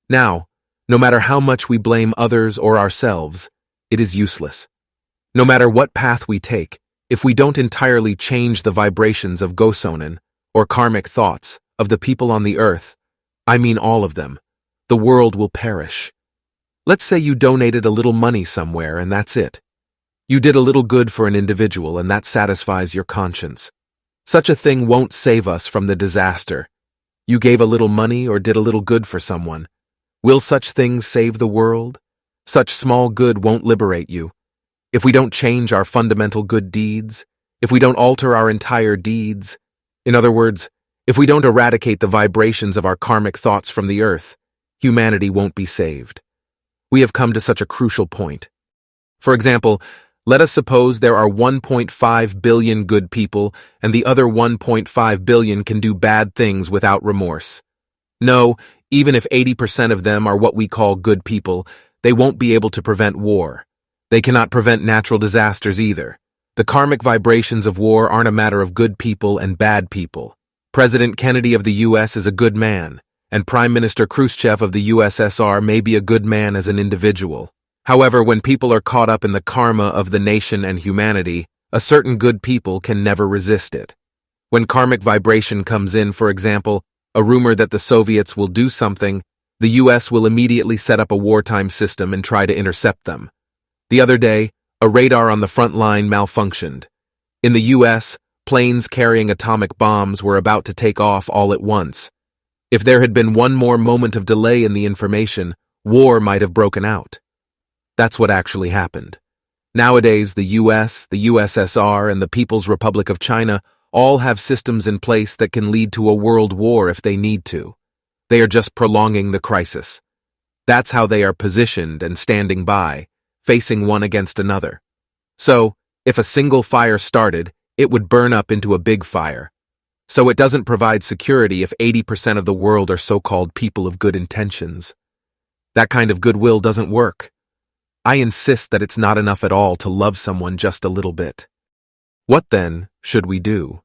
Now, no matter how much we blame others or ourselves, it is useless. No matter what path we take, if we don't entirely change the vibrations of Goi Sensei, or karmic thoughts, of the people on the earth, I mean all of them, the world will perish. Let's say you donated a little money somewhere and that's it. You did a little good for an individual and that satisfies your conscience. Such a thing won't save us from the disaster. You gave a little money or did a little good for someone. Will such things save the world? Such small good won't liberate you. If we don't change our fundamental good deeds, if we don't alter our entire deeds, in other words, if we don't eradicate the vibrations of our karmic thoughts from the earth, humanity won't be saved. We have come to such a crucial point. For example, let us suppose there are 1.5 billion good people and the other 1.5 billion can do bad things without remorse. No, even if 80% of them are what we call good people, they won't be able to prevent war. They cannot prevent natural disasters either. The karmic vibrations of war aren't a matter of good people and bad people. President Kennedy of the US is a good man, and Prime Minister Khrushchev of the USSR may be a good man as an individual. However, when people are caught up in the karma of the nation and humanity, a certain good people can never resist it. When karmic vibration comes in, for example, a rumor that the Soviets will do something, the US will immediately set up a wartime system and try to intercept them. The other day, a radar on the front line malfunctioned. In the US, planes carrying atomic bombs were about to take off all at once. If there had been one more moment of delay in the information, war might have broken out. That's what actually happened. Nowadays, the US, the USSR, and the People's Republic of China all have systems in place that can lead to a world war if they need to. They are just prolonging the crisis. That's how they are positioned and standing by, facing one against another. So, if a single fire started, it would burn up into a big fire. So it doesn't provide security if 80% of the world are so-called people of good intentions. That kind of goodwill doesn't work. I insist that it's not enough at all to love someone just a little bit. What then should we do?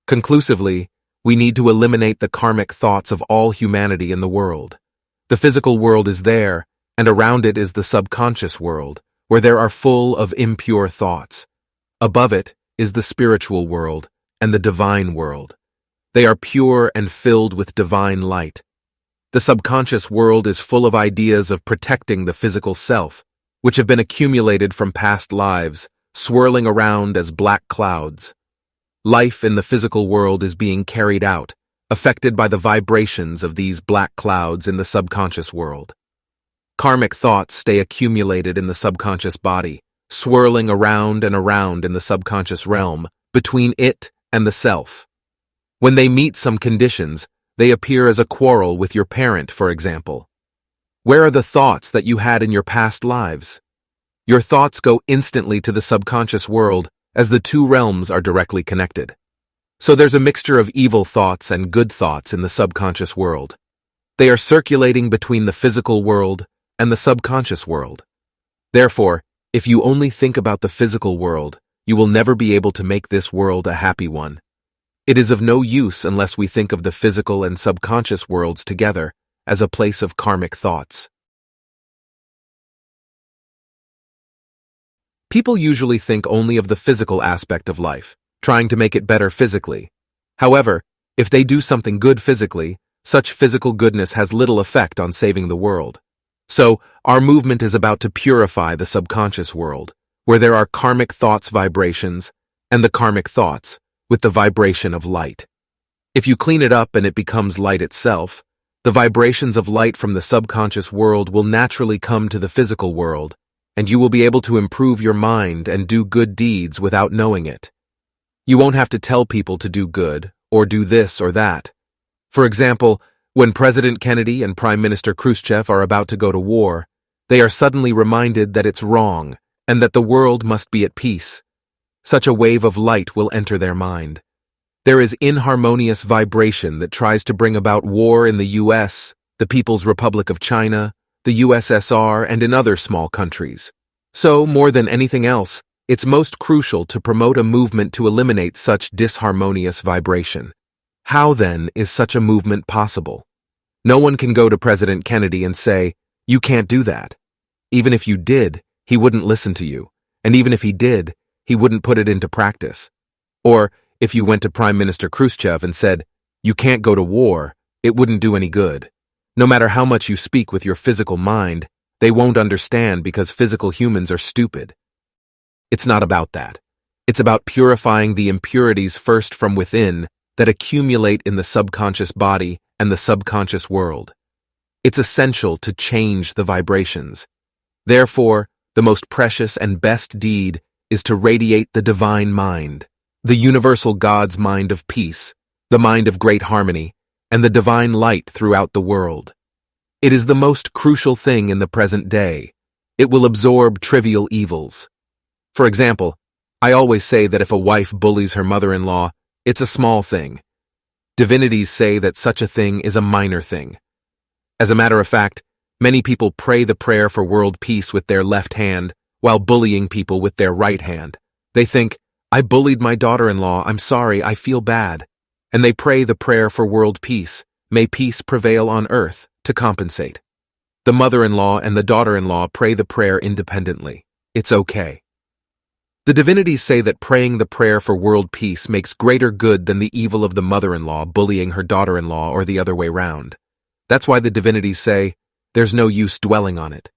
Conclusively, we need to eliminate the karmic thoughts of all humanity in the world. The physical world is there, and around it is the subconscious world, where there are full of impure thoughts. Above it is the spiritual world and the divine world. They are pure and filled with divine light. The subconscious world is full of ideas of protecting the physical self, which have been accumulated from past lives, swirling around as black clouds. Life in the physical world is being carried out, affected by the vibrations of these black clouds in the subconscious world. Karmic thoughts stay accumulated in the subconscious body, swirling around and around in the subconscious realm, between it and the self. When they meet some conditions, they appear as a quarrel with your parent, for example. Where are the thoughts that you had in your past lives? Your thoughts go instantly to the subconscious world, as the two realms are directly connected. So there's a mixture of evil thoughts and good thoughts in the subconscious world. They are circulating between the physical world and the subconscious world. Therefore, if you only think about the physical world, you will never be able to make this world a happy one. It is of no use unless we think of the physical and subconscious worlds together as a place of karmic thoughts. People usually think only of the physical aspect of life, trying to make it better physically. However, if they do something good physically, such physical goodness has little effect on saving the world. So, our movement is about to purify the subconscious world, where there are karmic thoughts vibrations, and the karmic thoughts, with the vibration of light. If you clean it up and it becomes light itself, the vibrations of light from the subconscious world will naturally come to the physical world, and you will be able to improve your mind and do good deeds without knowing it. You won't have to tell people to do good, or do this or that. For example, when President Kennedy and Prime Minister Khrushchev are about to go to war, they are suddenly reminded that it's wrong, and that the world must be at peace. Such a wave of light will enter their mind. There is inharmonious vibration that tries to bring about war in the US, the People's Republic of China, the USSR, and in other small countries. So, more than anything else, it's most crucial to promote a movement to eliminate such disharmonious vibration. How, then, is such a movement possible? No one can go to President Kennedy and say, "You can't do that." Even if you did, he wouldn't listen to you. And even if he did, he wouldn't put it into practice. Or, if you went to Prime Minister Khrushchev and said, "You can't go to war," it wouldn't do any good. No matter how much you speak with your physical mind, they won't understand because physical humans are stupid. It's not about that. It's about purifying the impurities first from within that accumulate in the subconscious body and the subconscious world. It's essential to change the vibrations. Therefore, the most precious and best deed is to radiate the divine mind, the universal God's mind of peace, the mind of great harmony, and the divine light throughout the world. It is the most crucial thing in the present day. It will absorb trivial evils. For example, I always say that if a wife bullies her mother-in-law, it's a small thing. Divinities say that such a thing is a minor thing. As a matter of fact, many people pray the prayer for world peace with their left hand while bullying people with their right hand. They think, "I bullied my daughter-in-law, I'm sorry, I feel bad." And they pray the prayer for world peace, "May peace prevail on earth," to compensate. The mother-in-law and the daughter-in-law pray the prayer independently. It's okay. The divinities say that praying the prayer for world peace makes greater good than the evil of the mother-in-law bullying her daughter-in-law or the other way round. That's why the divinities say, there's no use dwelling on it.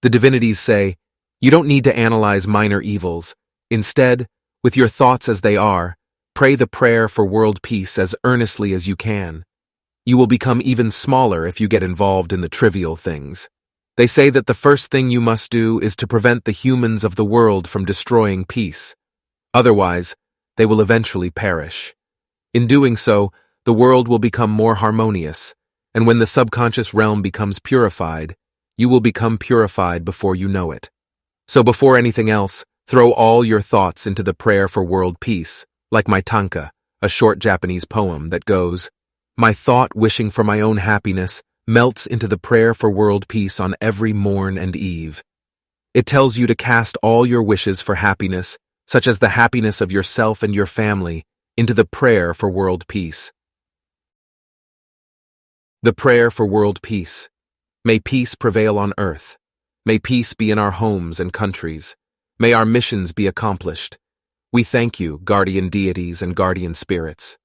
The divinities say, you don't need to analyze minor evils. Instead, with your thoughts as they are, pray the prayer for world peace as earnestly as you can. You will become even smaller if you get involved in the trivial things. They say that the first thing you must do is to prevent the humans of the world from destroying peace. Otherwise, they will eventually perish. In doing so, the world will become more harmonious, and when the subconscious realm becomes purified, you will become purified before you know it. So before anything else, throw all your thoughts into the prayer for world peace, like my tanka, a short Japanese poem that goes, "My thought wishing for my own happiness melts into the prayer for world peace on every morn and eve." It tells you to cast all your wishes for happiness, such as the happiness of yourself and your family, into the prayer for world peace. The prayer for world peace. May peace prevail on earth. May peace be in our homes and countries. May our missions be accomplished. We thank you, guardian deities and guardian spirits.